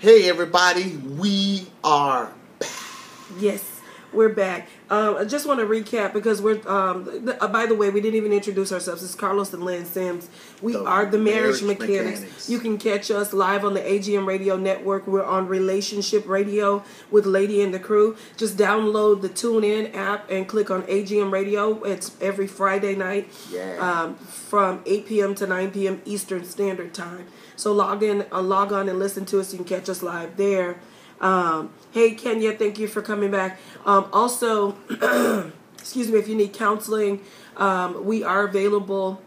Hey everybody, we are back. Yes, we're back. I just want to recap because we're, by the way, we didn't even introduce ourselves. It's Carlos and Lynne Sims. We are the Marriage Mechanics. You can catch us live on the AGM Radio Network. We're on Relationship Radio with Lady and the Crew. Just download the TuneIn app and click on AGM Radio. It's every Friday night from 8 p.m. to 9 p.m. Eastern Standard Time. So log on and listen to us. You can catch us live there. Hey, Kenya, thank you for coming back. Also, excuse me, if you need counseling, we are available.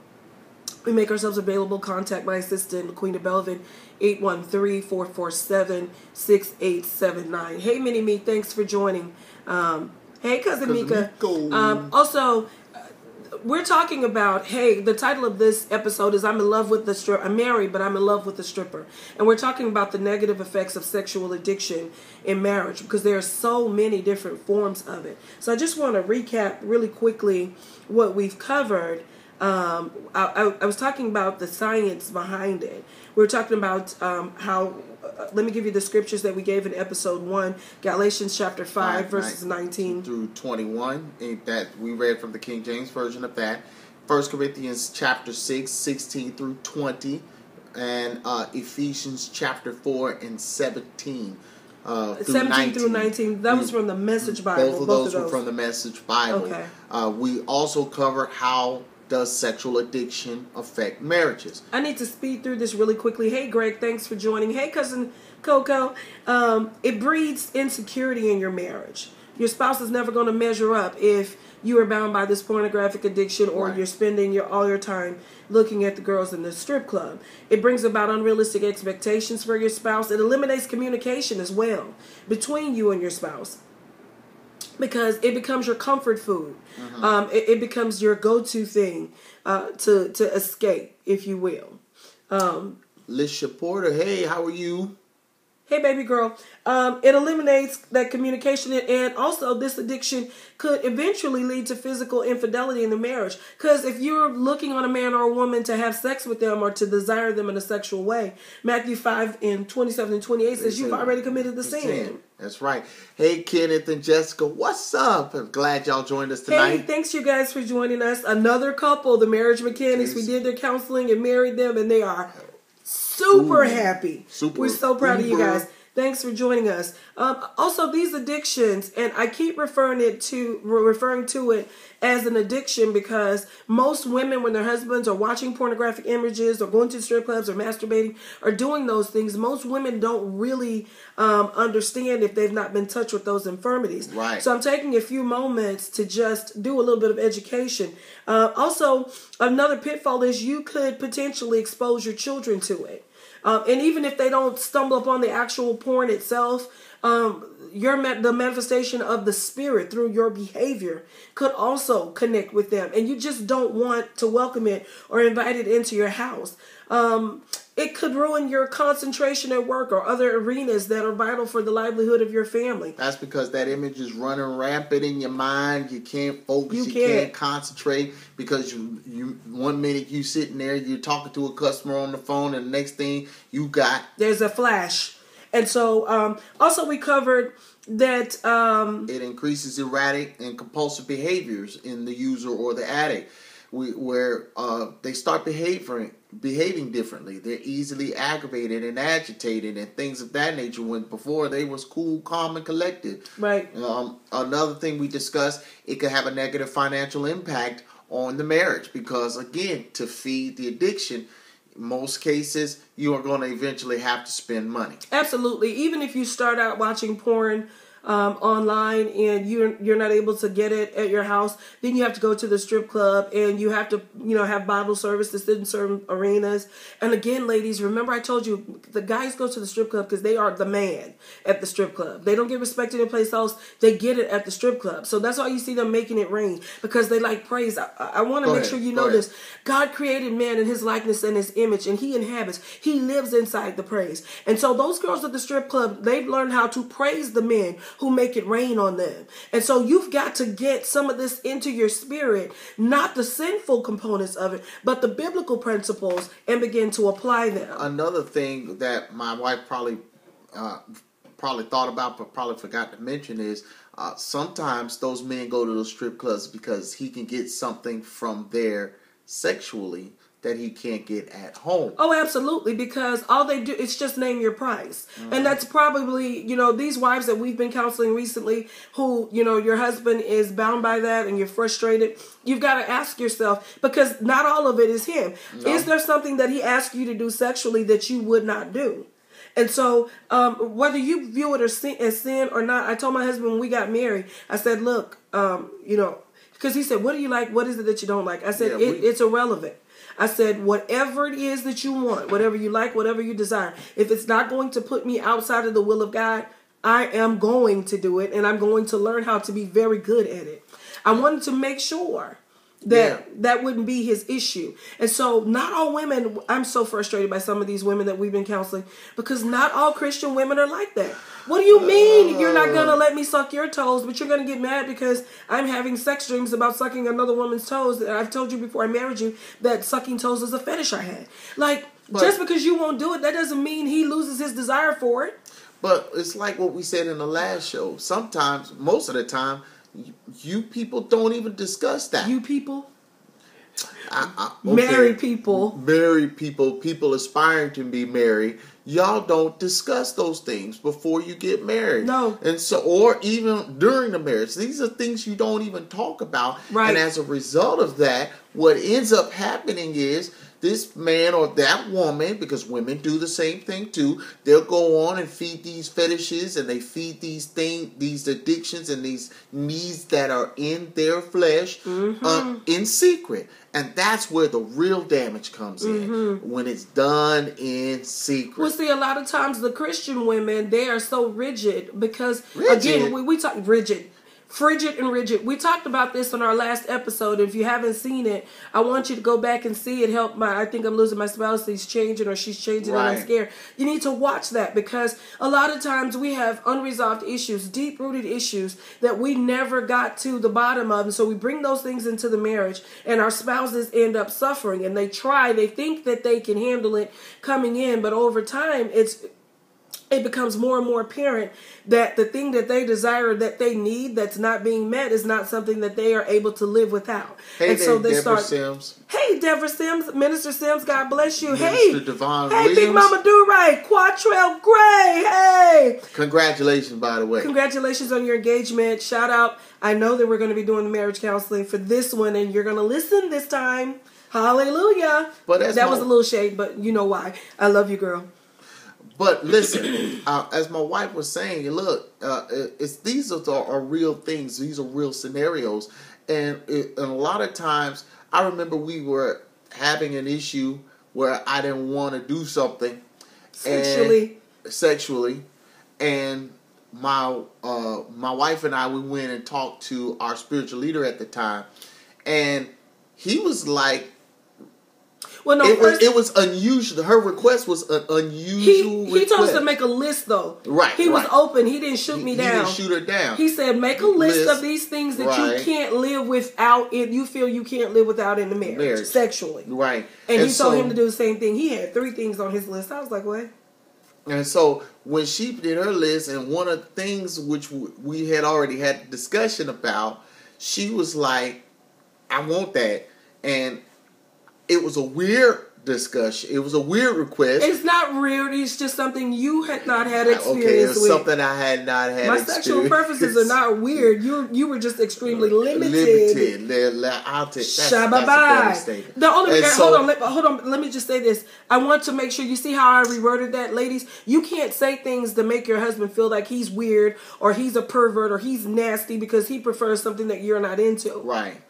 We make ourselves available. Contact my assistant, Queen of Belvin, 813-447-6879. Hey, Mini-Me, thanks for joining. Hey, Cousin Mika. Also, we're talking about, the title of this episode is I'm married, but I'm in love with the stripper. And we're talking about the negative effects of sexual addiction in marriage because there are so many different forms of it. So I just want to recap really quickly what we've covered. I was talking about the science behind it. We were talking about how, let me give you the scriptures that we gave in episode 1, Galatians chapter 5 verses 19 through 21, that we read from the King James Version of that. 1 Corinthians chapter 6, 16 through 20, and Ephesians chapter 4 and 17. 17 through 19. That was from the Message Bible. Both of those were from the Message Bible. Okay. We also cover how does sexual addiction affect marriages. I need to speed through this really quickly. Hey, Greg, thanks for joining. Hey, Cousin Coco. It breeds insecurity in your marriage. Your spouse is never going to measure up if you are bound by this pornographic addiction or you're spending all your time looking at the girls in the strip club. It brings about unrealistic expectations for your spouse. It eliminates communication as well between you and your spouse, because it becomes your comfort food. It becomes your go-to thing to escape, if you will. Lisha Porter, hey, how are you? Hey, baby girl. It eliminates that communication, and also this addiction could eventually lead to physical infidelity in the marriage. Because if you're looking on a man or a woman to have sex with them or to desire them in a sexual way, Matthew 5 and 27 and 28 says you've already committed the sin. That's right. Hey, Kenneth and Jessica, what's up? I'm glad y'all joined us tonight. Hey, thanks you guys for joining us. Another couple, the Marriage Mechanics. We did their counseling and married them, and they are super happy. We're so proud of you guys. Thanks for joining us. Also, these addictions, and I keep referring to it as an addiction because most women, when their husbands are watching pornographic images or going to strip clubs or masturbating or doing those things, most women don't really understand if they've not been touched with those infirmities. Right. So I'm taking a few moments to just do a little bit of education. Also, another pitfall is you could potentially expose your children to it. And even if they don't stumble upon the actual porn itself, the manifestation of the spirit through your behavior could also connect with them. And you just don't want to welcome it or invite it into your house. It could ruin your concentration at work or other arenas that are vital for the livelihood of your family. That's because that image is running rampant in your mind. You can't focus. You can't concentrate because you one minute you sitting there, you're talking to a customer on the phone, and the next thing there's a flash. And so also we covered that it increases erratic and compulsive behaviors in the user or the addict, where they start behaving differently. They're easily aggravated and agitated and things of that nature, when before they was cool, calm, and collected. Right. Another thing we discussed, it could have a negative financial impact on the marriage because, again, to feed the addiction, in most cases, you are going to eventually have to spend money. Absolutely. Even if you start out watching porn online and you're not able to get it at your house, then you have to go to the strip club and you have to have bottle service to sit in certain arenas. And again, ladies, remember I told you the guys go to the strip club because they are the man at the strip club. They don't get respected in place else. They get it at the strip club. So that's why you see them making it rain, because they like praise. I want to make sure you know this. God created man in his likeness and his image, and he inhabits. He lives inside the praise. And so those girls at the strip club, they've learned how to praise the men who make it rain on them. And so you've got to get some of this into your spirit, not the sinful components of it, but the biblical principles, and begin to apply them. Another thing that my wife probably probably thought about but probably forgot to mention is sometimes those men go to those strip clubs because he can get something from there sexually that he can't get at home. Oh, absolutely, because all they do is just name your price. Mm-hmm. And that's probably, these wives that we've been counseling recently who, your husband is bound by that and you're frustrated. You've got to ask yourself, because not all of it is him. No. Is there something that he asked you to do sexually that you would not do? And so whether you view it as sin or not, I told my husband when we got married, I said, look, because he said, what do you like? What is it that you don't like? I said, it's irrelevant. I said, whatever it is that you want, whatever you like, whatever you desire, if it's not going to put me outside of the will of God, I am going to do it, and I'm going to learn how to be very good at it. I wanted to make sure that wouldn't be his issue. And so not all women, I'm so frustrated by some of these women that we've been counseling, because not all Christian women are like that. What do you mean you're not going to let me suck your toes, but you're going to get mad because I'm having sex dreams about sucking another woman's toes? I've told you before I married you that sucking toes is a fetish I had. Just because you won't do it, that doesn't mean he loses his desire for it. But it's like what we said in the last show. Sometimes, most of the time, you people don't even discuss that. You people? Okay. Married people. Married people, people aspiring to be married. Y'all don't discuss those things before you get married. No. And so, or even during the marriage. These are things you don't even talk about. Right. And as a result of that, what ends up happening is this man or that woman, because women do the same thing too, they'll go on and feed these fetishes and they feed these things, these addictions and these needs that are in their flesh in secret. And that's where the real damage comes in, when it's done in secret. Well, see, a lot of times the Christian women, they are so rigid because, again, we talk rigid. Frigid and rigid. We talked about this on our last episode. If you haven't seen it, I want you to go back and see it. I think I'm losing my spouse. He's changing or she's changing and I'm scared. You need to watch that, because a lot of times we have unresolved issues, deep-rooted issues that we never got to the bottom of. And so we bring those things into the marriage and our spouses end up suffering. And they think that they can handle it coming in. But over time, it becomes more and more apparent that the thing that they desire, that they need, that's not being met, is not something that they are able to live without. Hey, and so they Deborah Sims. Hey, Deborah Sims, Minister Sims, God bless you. Minister Devon Williams. Big Mama Do-Right, Quattrell Gray. Hey, congratulations, by the way. Congratulations on your engagement. Shout out. I know that we're going to be doing the marriage counseling for this one, and you're going to listen this time. Hallelujah. But that was a little shade, but you know why. I love you, girl. But listen, as my wife was saying, look, these are real things. These are real scenarios. And a lot of times, I remember we were having an issue where I didn't want to do something. Sexually. And my wife and I, we went and talked to our spiritual leader at the time. And he was like, well, no, it was unusual. Her request was an unusual request. He told us to make a list, though. Right. He was open. He didn't shoot me down. He didn't shoot her down. He said, make a list of these things that you can't live without, you feel you can't live without in the marriage. Sexually. Right. And he told him to do the same thing. He had 3 things on his list. I was like, what? And so when she did her list, and one of the things which we had already had a discussion about, she was like, I want that. And it was a weird discussion. It was a weird request. It's not weird. It's just something you had not had experience with. It's something I had not had My experience. sexual preferences are not weird. You were just extremely limited. I'll take that. Hold on. Let me just say this. I want to make sure you see how I reworded that, ladies. You can't say things to make your husband feel like he's weird or he's a pervert or he's nasty because he prefers something that you're not into. Right.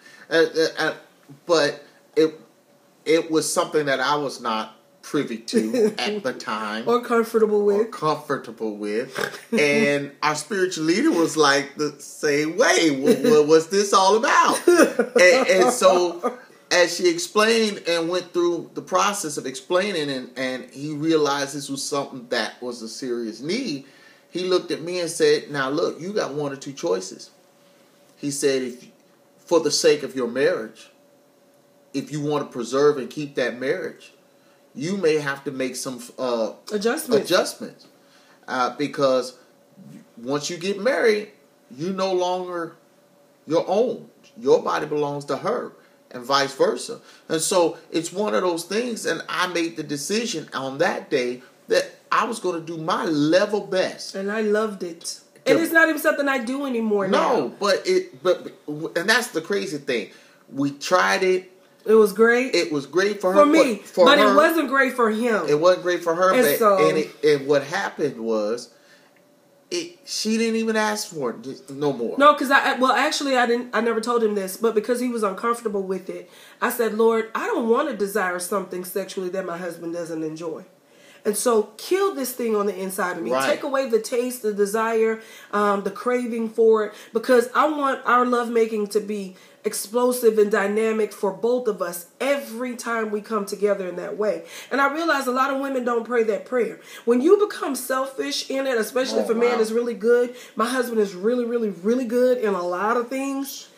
But it was something that I was not privy to at the time. Or comfortable with. And our spiritual leader was like the same way. What was this all about? and so as she explained and went through the process of explaining and he realized this was something that was a serious need, he looked at me and said, now look, you got 1 or 2 choices. He said, for the sake of your marriage, if you want to preserve and keep that marriage, you may have to make some adjustments. because once you get married, you no longer your own. Your body belongs to her, and vice versa. And so it's one of those things, and I made the decision on that day that I was going to do my level best. And I loved it. And it's not even something I do anymore now. No, but and that's the crazy thing. We tried it. It was great. It was great for her. For me. But it wasn't great for him. It wasn't great for her. And and what happened was, she didn't even ask for it no more. No, because I never told him this, but because he was uncomfortable with it, I said, Lord, I don't want to desire something sexually that my husband doesn't enjoy. And so kill this thing on the inside of me. Right. Take away the taste, the desire, the craving for it, because I want our lovemaking to be explosive and dynamic for both of us every time we come together in that way. And I realize a lot of women don't pray that prayer. When you become selfish in it, especially if a man is really good, my husband is really, really, really good in a lot of things.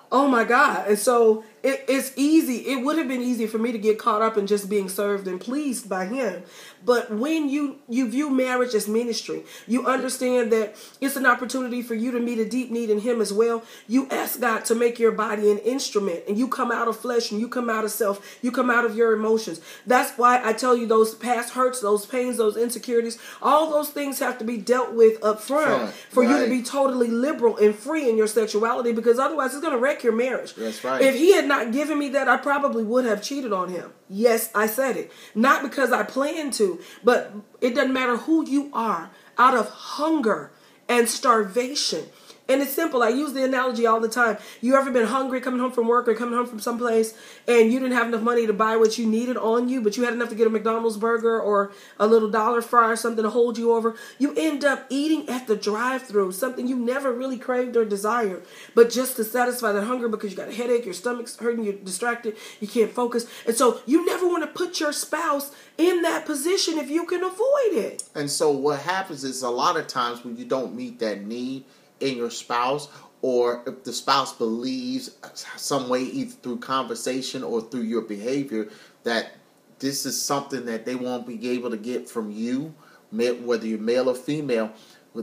Oh my God. And so it's easy. It would have been easy for me to get caught up in just being served and pleased by him. But when you view marriage as ministry, you understand that it's an opportunity for you to meet a deep need in him as well. You ask God to make your body an instrument, and you come out of flesh and you come out of self. You come out of your emotions. That's why I tell you those past hurts, those pains, those insecurities, all those things have to be dealt with up front for you to be totally liberal and free in your sexuality, because otherwise it's going to wreck your marriage. That's right. If he had not given me that, I probably would have cheated on him. Yes, I said it. Not because I planned to, but it doesn't matter who you are, out of hunger and starvation. And it's simple. I use the analogy all the time. You ever been hungry coming home from work or coming home from someplace and you didn't have enough money to buy what you needed on you, but you had enough to get a McDonald's burger or a little dollar fry or something to hold you over? You end up eating at the drive-thru, something you never really craved or desired, but just to satisfy that hunger because you got a headache, your stomach's hurting, you're distracted, you can't focus. And so you never want to put your spouse in that position if you can avoid it. And so what happens is a lot of times when you don't meet that need in your spouse, or if the spouse believes some way, either through conversation or through your behavior, that this is something that they won't be able to get from you, whether you're male or female,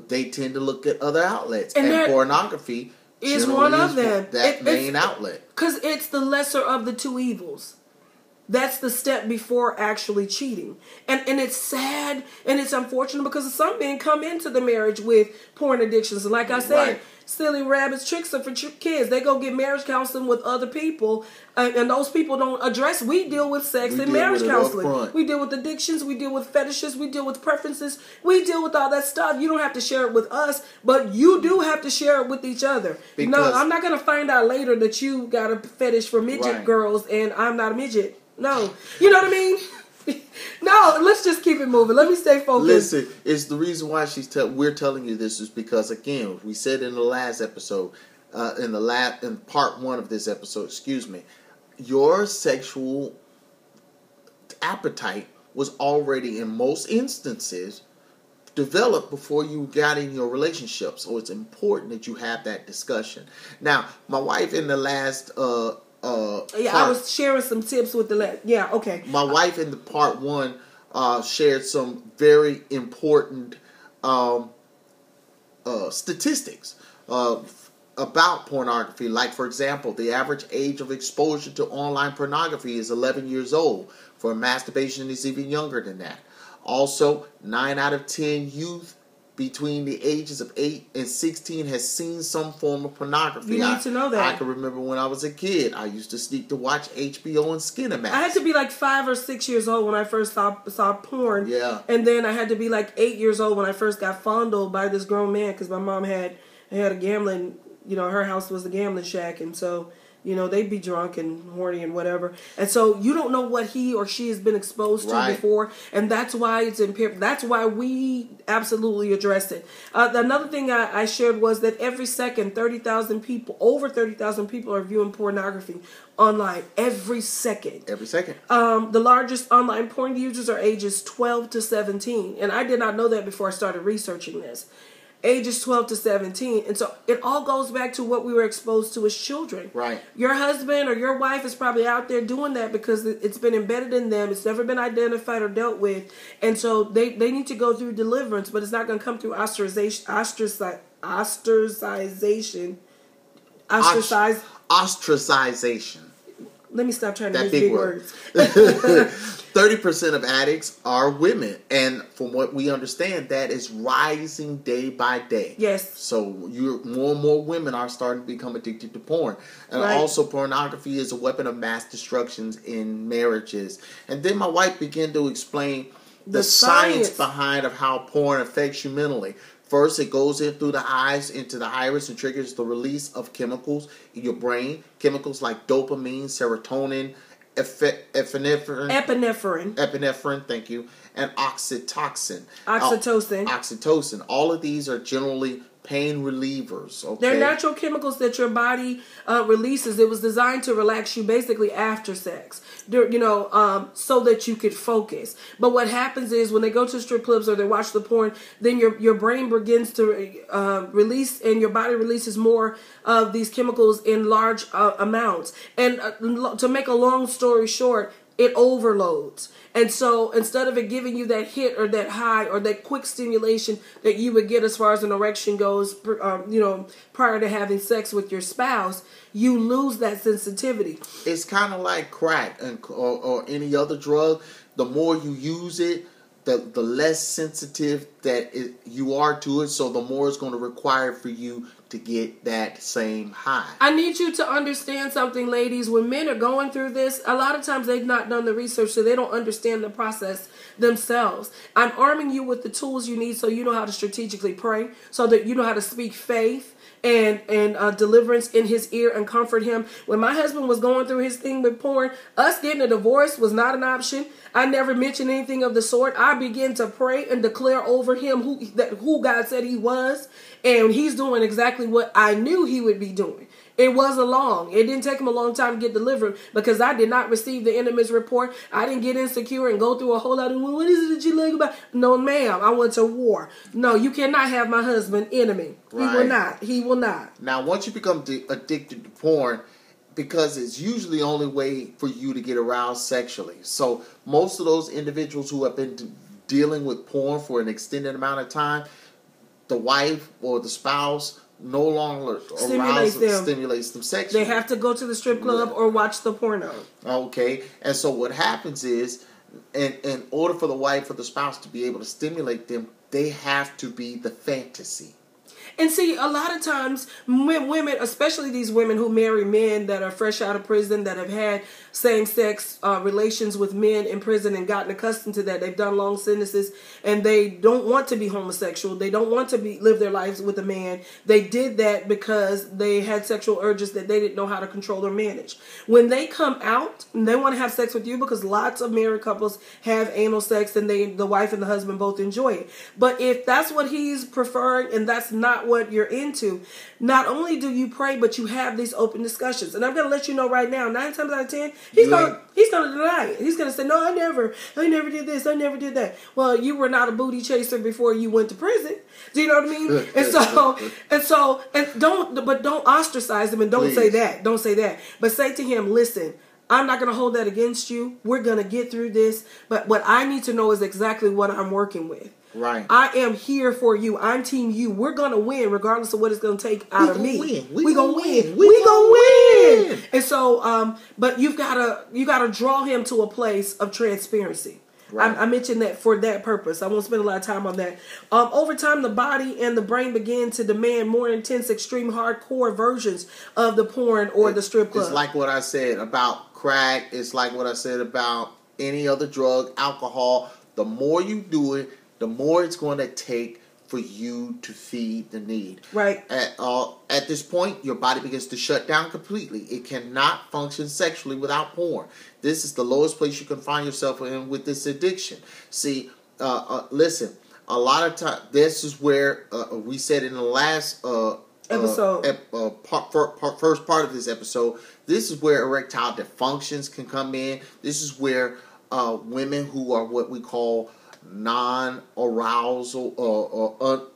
they tend to look at other outlets. And pornography is one of them. That main outlet. Because it's the lesser of the two evils. That's the step before actually cheating. And it's sad and it's unfortunate because some men come into the marriage with porn addictions. And like I said, silly rabbits, tricks are for kids. They go get marriage counseling with other people. And those people don't address. We deal with sex and marriage counseling. We deal with addictions. We deal with fetishes. We deal with preferences. We deal with all that stuff. You don't have to share it with us, but you do have to share it with each other. No, I'm not going to find out later that you got a fetish for midget girls and I'm not a midget. No. You know what I mean? No, let's just keep it moving. Let me stay focused. Listen, it's the reason why we're telling you this is because, again, we said in the last episode, in part one of this episode, your sexual appetite was already, in most instances, developed before you got in your relationship. So it's important that you have that discussion. Now, my wife in the last I was sharing some tips with okay. My wife in the part one shared some very important statistics about pornography. Like, for example, the average age of exposure to online pornography is 11 years old. For masturbation, it's even younger than that. Also, 9 out of 10 youth between the ages of 8 and 16 has seen some form of pornography. You need to know that. I can remember when I was a kid, I used to sneak to watch HBO and Skinamax. I had to be like 5 or 6 years old when I first saw porn. Yeah. And then I had to be like 8 years old when I first got fondled by this grown man because my mom had a gambling, her house was a gambling shack. And so, they'd be drunk and horny and whatever. And so you don't know what he or she has been exposed to before. And that's why it's impaired. That's why we absolutely address it. Another thing I shared was that every second, over 30,000 people are viewing pornography online. Every second. Every second. The largest online porn users are ages 12 to 17. And I did not know that before I started researching this. ages 12 to 17. And so it all goes back to what we were exposed to as children. Right. Your husband or your wife is probably out there doing that because it's been embedded in them. It's never been identified or dealt with. And so they need to go through deliverance, but it's not going to come through ostracization. Let me stop trying to use big words. 30% of addicts are women. And from what we understand, that is rising day by day. Yes. So more and more women are starting to become addicted to porn. And right. also pornography is a weapon of mass destruction in marriages. And then my wife began to explain the science behind of how porn affects you mentally. First, it goes in through the eyes, into the iris, and triggers the release of chemicals in your brain. Chemicals like dopamine, serotonin, epinephrine, thank you, and oxytocin. Oxytocin. All of these are generally pain relievers. Okay? They're natural chemicals that your body releases. It was designed to relax you basically after sex, so that you could focus. But what happens is when they go to strip clubs or they watch the porn, then your brain begins to release, and your body releases more of these chemicals in large amounts. And to make a long story short, it overloads. And so instead of it giving you that hit or that high or that quick stimulation that you would get as far as an erection goes, prior to having sex with your spouse, you lose that sensitivity. It's kind of like crack or any other drug. The more you use it, the less sensitive you are to it, so the more it's going to require for you to get that same high. I need you to understand something, ladies. When men are going through this, a lot of times they've not done the research, so they don't understand the process themselves. I'm arming you with the tools you need so you know how to strategically pray, so that you know how to speak faith and deliverance in his ear and comfort him. When my husband was going through his thing with porn, us getting a divorce was not an option. I never mentioned anything of the sort. I began to pray and declare over him who God said he was, and he's doing exactly what I knew he would be doing. It didn't take him a long time to get delivered because I did not receive the enemy's report. I didn't get insecure and go through a whole lot of, what is it that you like about? No, ma'am, I went to war. No, you cannot have my husband enemy. Right. He will not. Now, once you become addicted to porn, because it's usually the only way for you to get aroused sexually. So most of those individuals who have been dealing with porn for an extended amount of time, the wife or the spouse no longer stimulates them sexually. They have to go to the strip club or watch the porno. Okay. And so what happens is, in order for the wife or the spouse to be able to stimulate them, they have to be the fantasy. And see, a lot of times, women, especially these women who marry men that are fresh out of prison, that have had same-sex relations with men in prison and gotten accustomed to that. They've done long sentences, and they don't want to be homosexual. They don't want to live their lives with a man. They did that because they had sexual urges that they didn't know how to control or manage. When they come out, and they want to have sex with you, because lots of married couples have anal sex, and the wife and the husband both enjoy it. But if that's what he's preferring, and that's not what you're into, not only do you pray, but you have these open discussions. And I'm going to let you know right now, 9 times out of 10, he's going to deny it. He's going to say, no, I never did this, I never did that. Well, you were not a booty chaser before you went to prison. Do you know what I mean? Don't ostracize him, and don't say that. Don't say that. But say to him, listen, I'm not going to hold that against you. We're going to get through this. But what I need to know is exactly what I'm working with. Right. I am here for you. I'm team you. We're going to win regardless of what it's going to take out of me. We're going to win. We're going to win. And so, but you got to draw him to a place of transparency. Right. I mentioned that for that purpose. I won't spend a lot of time on that. Over time, the body and the brain begin to demand more intense, extreme, hardcore versions of the porn or the strip club. It's like what I said about crack. It's like what I said about any other drug, alcohol. The more you do it, the more it's going to take for you to feed the need. Right. At this point, your body begins to shut down completely. It cannot function sexually without porn. This is the lowest place you can find yourself in with this addiction. See, listen, a lot of time, this is where we said in the last episode, first part of this episode, this is where erectile dysfunctions can come in. This is where women who are what we call non-arousal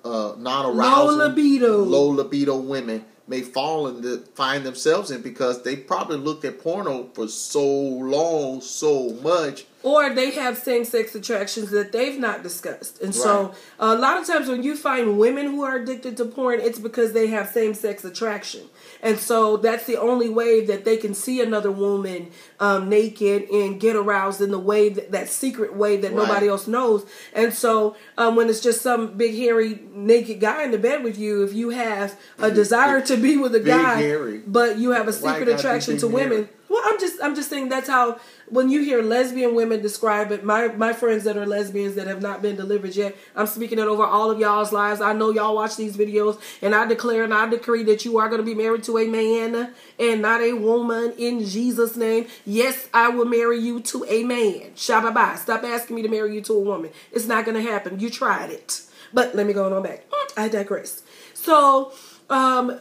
low libido women may find themselves in, because they probably looked at porno for so long, so much. Or they have same-sex attractions that they've not discussed. And so a lot of times when you find women who are addicted to porn, it's because they have same-sex attraction. And so that's the only way that they can see another woman naked and get aroused in the way, that secret way that nobody else knows. And so when it's just some big, hairy, naked guy in the bed with you, if you have a desire to be with a guy, hairy, but you have a secret attraction to women... Well, I'm just saying that's how, when you hear lesbian women describe it, my friends that are lesbians that have not been delivered yet, I'm speaking it over all of y'all's lives. I know y'all watch these videos, and I declare and I decree that you are going to be married to a man and not a woman in Jesus' name. Yes, I will marry you to a man. Shabba-bye. Stop asking me to marry you to a woman. It's not going to happen. You tried it. But let me go on back. I digress. So, the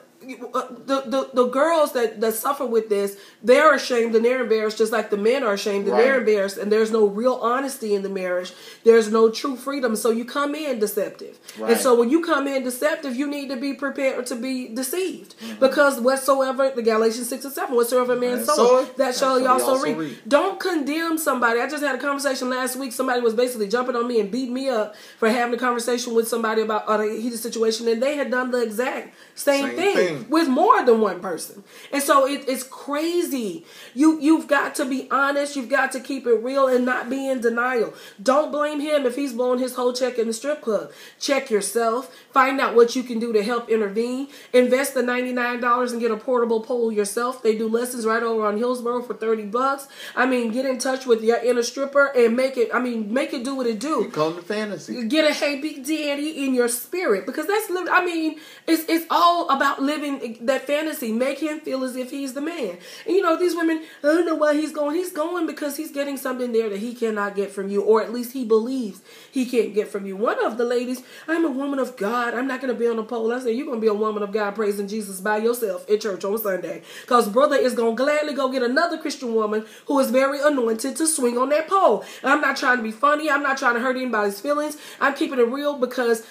girls that suffer with this, they're ashamed and they're embarrassed, just like the men are ashamed and they're embarrassed, and there's no real honesty in the marriage. There's no true freedom. So you come in deceptive. And so when you come in deceptive, you need to be prepared to be deceived. Because whatsoever, the Galatians 6:7, whatsoever a man soweth, that shall he also reap. Don't condemn somebody. I just had a conversation last week. Somebody was basically jumping on me and beating me up for having a conversation with somebody about a heated situation, and they had done the exact same thing with more than one person. And so it's crazy. You've got to be honest. You've got to keep it real and not be in denial. Don't blame him if he's blowing his whole check in the strip club. Check yourself. Find out what you can do to help intervene. Invest the $99 and get a portable pole yourself. They do lessons right over on Hillsborough for $30. I mean, get in touch with your inner stripper and make it do what it do. Become the fantasy. Get a Hey Big Daddy in your spirit, because that's, it's all about living that fantasy. Make him feel as if he's the man. And these women, I don't know why he's going. He's going because he's getting something there that he cannot get from you, or at least he believes he can't get from you. One of the ladies, I'm a woman of God. I'm not going to be on a pole. I said, you're going to be a woman of God praising Jesus by yourself at church on Sunday, because brother is going to gladly go get another Christian woman who is very anointed to swing on that pole. And I'm not trying to be funny. I'm not trying to hurt anybody's feelings. I'm keeping it real, because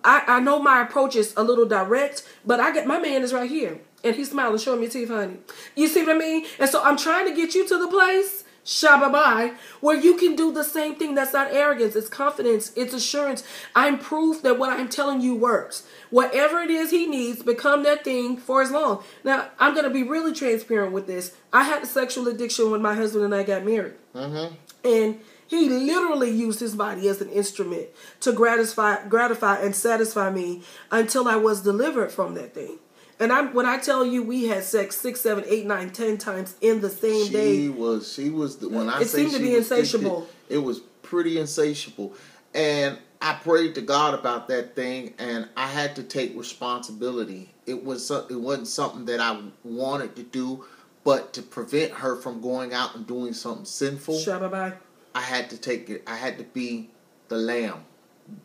I know my approach is a little direct, but my man is right here, and he's smiling, showing me teeth, honey. You see what I mean? And so I'm trying to get you to the place, shabba-bye, where you can do the same thing. That's not arrogance. It's confidence. It's assurance. I'm proof that what I'm telling you works. Whatever it is he needs, become that thing for as long. Now, I'm going to be really transparent with this. I had a sexual addiction when my husband and I got married. And he literally used his body as an instrument to gratify and satisfy me until I was delivered from that thing. And when I tell you we had sex 6, 7, 8, 9, 10 times in the same day. It seemed to be insatiable. It was pretty insatiable. And I prayed to God about that thing, and I had to take responsibility. It wasn't something that I wanted to do, but to prevent her from going out and doing something sinful. Shabba-bye. I had to take it. I had to be the lamb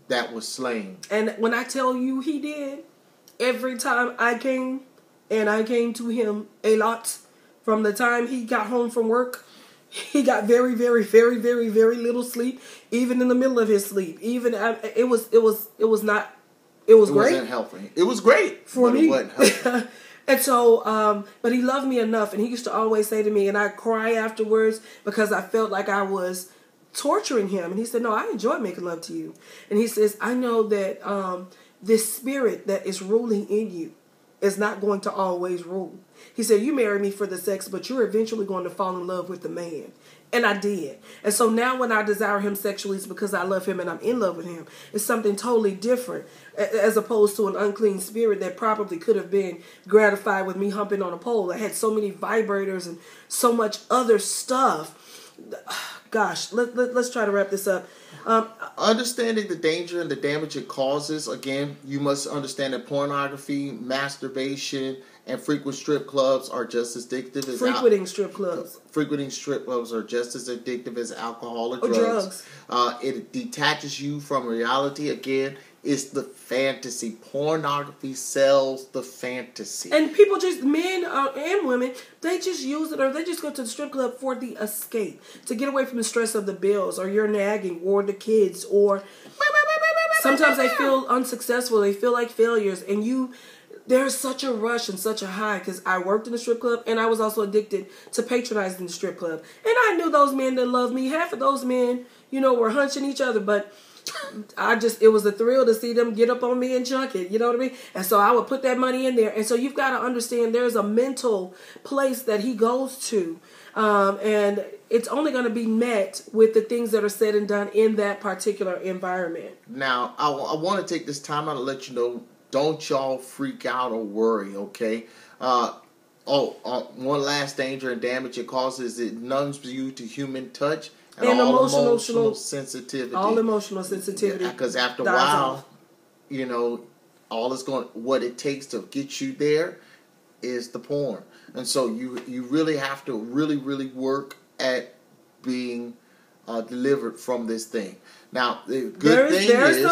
that was slain. And when I tell you he did, every time I came to him a lot, from the time he got home from work, he got very, very, very, very, very little sleep, even in the middle of his sleep. It was great. It wasn't healthy. It was great for me. It wasn't healthy. And so, but he loved me enough, and he used to always say to me, and I'd cry afterwards because I felt like I was torturing him. And he said, no, I enjoy making love to you. And he says, I know that this spirit that is ruling in you is not going to always rule. He said, you marry me for the sex, but you're eventually going to fall in love with the man. And I did. And so now when I desire him sexually, it's because I love him and I'm in love with him. It's something totally different, as opposed to an unclean spirit that probably could have been gratified with me humping on a pole. I had so many vibrators and so much other stuff. Gosh, let's try to wrap this up. Understanding the danger and the damage it causes. Again, you must understand that pornography, masturbation, And frequent strip clubs are just as addictive as frequenting strip clubs. Frequenting strip clubs are just as addictive as alcohol or drugs. It detaches you from reality. Again, it's the fantasy. Pornography sells the fantasy. And people just, men and women, they just use it, or they just go to the strip club for the escape, to get away from the stress of the bills, or your nagging, or the kids, or sometimes they feel unsuccessful. They feel like failures, and there's such a rush and such a high, because I worked in the strip club and I was also addicted to patronizing the strip club. And I knew those men that loved me. Half of those men, were hunching each other, but it was a thrill to see them get up on me and chunk it. You know what I mean? And so I would put that money in there. And so you've got to understand there's a mental place that he goes to. And it's only going to be met with the things that are said and done in that particular environment. Now, I want to take this time out to let you know, don't y'all freak out or worry, okay? One last danger and damage it causes, it numbs you to human touch and all emotional sensitivity. All emotional sensitivity. Because after a while, what it takes to get you there is the porn. And so you really have to really, really work at being delivered from this thing. Now, the good thing is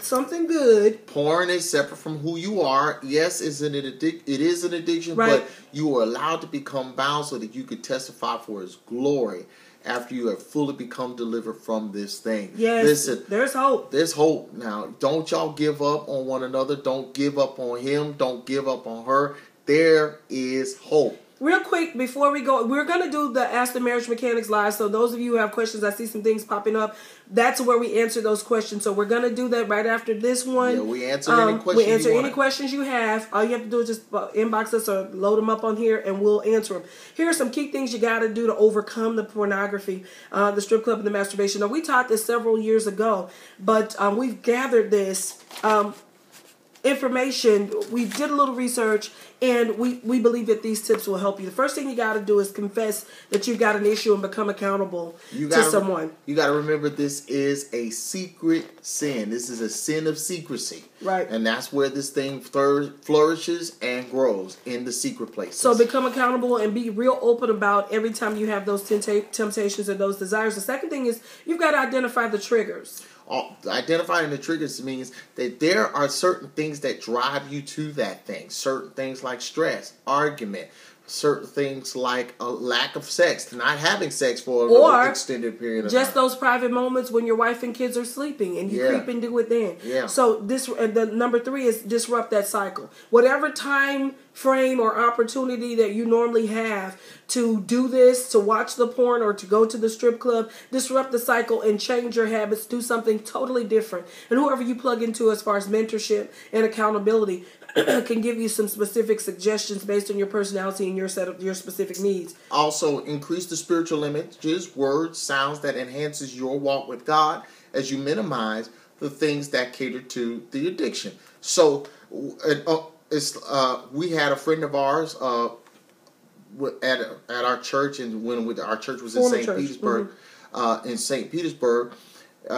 something good. Porn is separate from who you are. Yes, it is an addiction, right. But you are allowed to become bound so that you could testify for His glory after you have fully become delivered from this thing. Yes, listen, there's hope. There's hope. Now, don't y'all give up on one another. Don't give up on him. Don't give up on her. There is hope. Real quick, before we go, we're going to do the Ask the Marriage Mechanics live. So those of you who have questions, I see some things popping up. That's where we answer those questions. So we're going to do that right after this one. Yeah, we answer any questions We answer any questions you have. All you have to do is just inbox us or load them up on here, and we'll answer them. Here are some key things you got to do to overcome the pornography, the strip club, and the masturbation. Now, we taught this several years ago, but we've gathered this information. We did a little research, and we believe that these tips will help you. The first thing you got to do is confess that you've got an issue and become accountable to someone. You got to remember, this is a secret sin. This is a sin of secrecy. Right. And that's where this thing flourishes and grows, in the secret places. So become accountable and be real open about every time you have those temptations and those desires. The second thing is you've got to identify the triggers. Identifying the triggers means that there are certain things that drive you to that thing. Certain things like stress, argument, certain things like a lack of sex, not having sex for an extended period of time. Just those private moments when your wife and kids are sleeping and you creep and do it then. Yeah. So the number 3 is disrupt that cycle. Whatever time frame or opportunity that you normally have to do this, to watch the porn or to go to the strip club, disrupt the cycle and change your habits. Do something totally different. And whoever you plug into as far as mentorship and accountability can give you some specific suggestions based on your personality and your set of your specific needs. Also, increase the spiritual images, words, sounds that enhances your walk with God as you minimize the things that cater to the addiction. So, we had a friend of ours at our church, and when our church was in St. Petersburg, in St. Petersburg.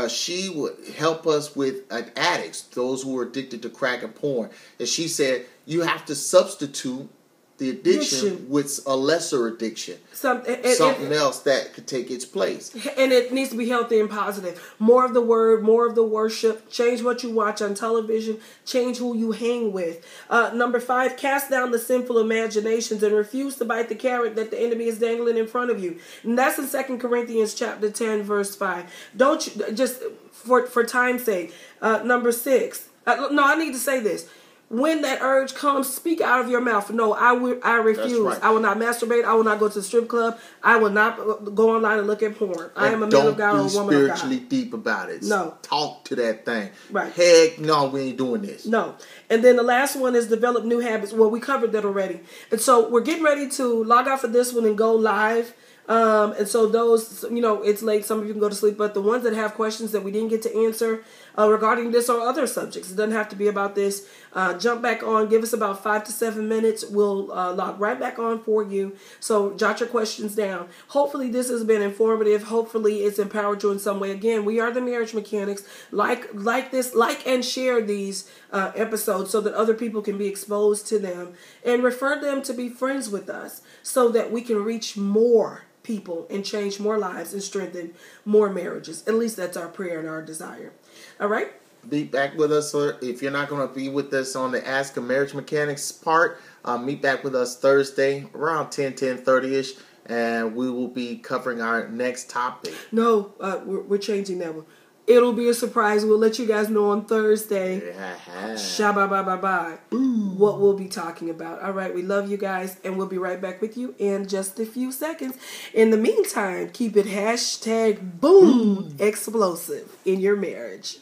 She would help us with addicts, those who were addicted to crack and porn. And she said, you have to substitute the addiction with a lesser addiction. Something else that could take its place. And it needs to be healthy and positive. More of the word, more of the worship. Change what you watch on television. Change who you hang with. Number 5, cast down the sinful imaginations and refuse to bite the carrot that the enemy is dangling in front of you. And that's in 2 Corinthians chapter 10, verse 5. Don't you, just for time's sake. Number 6. I need to say this. When that urge comes, speak out of your mouth. No, I refuse. Right. I will not masturbate. I will not go to the strip club. I will not go online and look at porn. I am a man of God or a woman of God. Don't be spiritually deep about it. No. Talk to that thing. Right. Heck no, we ain't doing this. No. And then the last one is develop new habits. Well, we covered that already. And so we're getting ready to log off of this one and go live And so those, it's late. Some of you can go to sleep. But the ones that have questions that we didn't get to answer regarding this or other subjects, it doesn't have to be about this. Jump back on. Give us about 5 to 7 minutes. We'll log right back on for you. So jot your questions down. Hopefully this has been informative. Hopefully it's empowered you in some way. Again, we are the Marriage Mechanics. Like and share these episodes so that other people can be exposed to them, and refer them to be friends with us so that we can reach more people and change more lives and strengthen more marriages. At least that's our prayer and our desire. All right? Be back with us, or if you're not going to be with us on the Ask a Marriage Mechanics part, meet back with us Thursday around 10:30ish, and we will be covering our next topic. No, we're changing that one. It'll be a surprise. We'll let you guys know on Thursday. Shabba-ba-ba-ba. What we'll be talking about. All right, we love you guys, and we'll be right back with you in just a few seconds. In the meantime, keep it #boom explosive in your marriage.